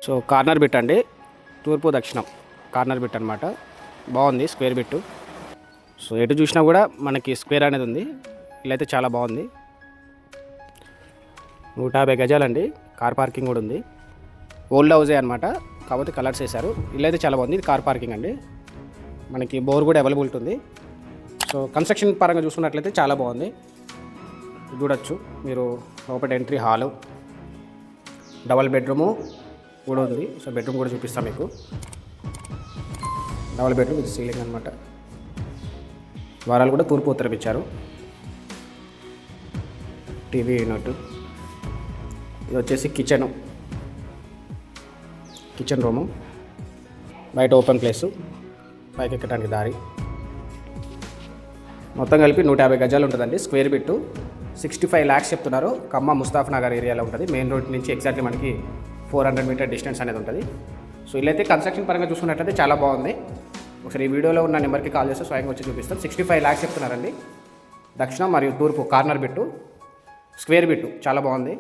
So corner bit అండి, తూర్పు దక్షిణం కార్నర్ బిట్ అనమాట. బాగుంది స్క్వేర్ బిట్టు. సో ఎటు చూసినా కూడా మనకి స్క్వేర్ అనేది ఉంది. ఇల్లు అయితే చాలా బాగుంది. 150 గజాలండి. కార్ పార్కింగ్ కూడా ఉంది. ఓల్డ్ హౌజే అనమాట, కాకపోతే కలర్స్ వేశారు. ఇల్లు అయితే చాలా బాగుంది. ఇది కార్ పార్కింగ్ అండి. మనకి బోర్ కూడా అవైలబిలిటీ ఉంది. సో కన్స్ట్రక్షన్ పరంగా చూసుకున్నట్లయితే చాలా బాగుంది. చూడొచ్చు మీరు. లోపల ఎంట్రీ హాలు, డబల్ బెడ్రూము కూడా ఉంది. సో బెడ్రూమ్ కూడా చూపిస్తాను మీకు. డబల్ బెడ్రూమ్ విత్ సీలింగ్ అనమాట. ద్వారాలు కూడా తూర్పు ఉత్తరం ఇచ్చారు. TV unit. ఇది వచ్చేసి కిచెన్ రూము. బయట ఓపెన్ ప్లేసు, పైకి ఎక్కడానికి దారి. మొత్తం కలిపి 150 గజాలు ఉంటుందండి. స్క్వేర్ బిట్టు 65 lakhs చెప్తున్నారు. ఖమ్మం ముస్తాఫ్ నగర్ ఏరియాలో ఉంటుంది. మెయిన్ రోడ్ నుంచి ఎగ్జాక్ట్లీ మనకి 400 మీటర్ డిస్టెన్స్ అనేది ఉంటుంది. సో ఇల్లైతే కన్స్ట్రక్షన్ పరంగా చూసుకున్నట్లయితే చాలా బాగుంది. ఒకసారి ఈ వీడియోలో ఉన్న నెంబర్కి కాల్ చేస్తే స్వయంగా వచ్చి చూపిస్తాం. 65 lakhs చెప్తున్నారండి. దక్షిణం మరియు తూర్పు కార్నర్ బిట్టు, స్క్వేర్ బిట్టు చాలా బాగుంది.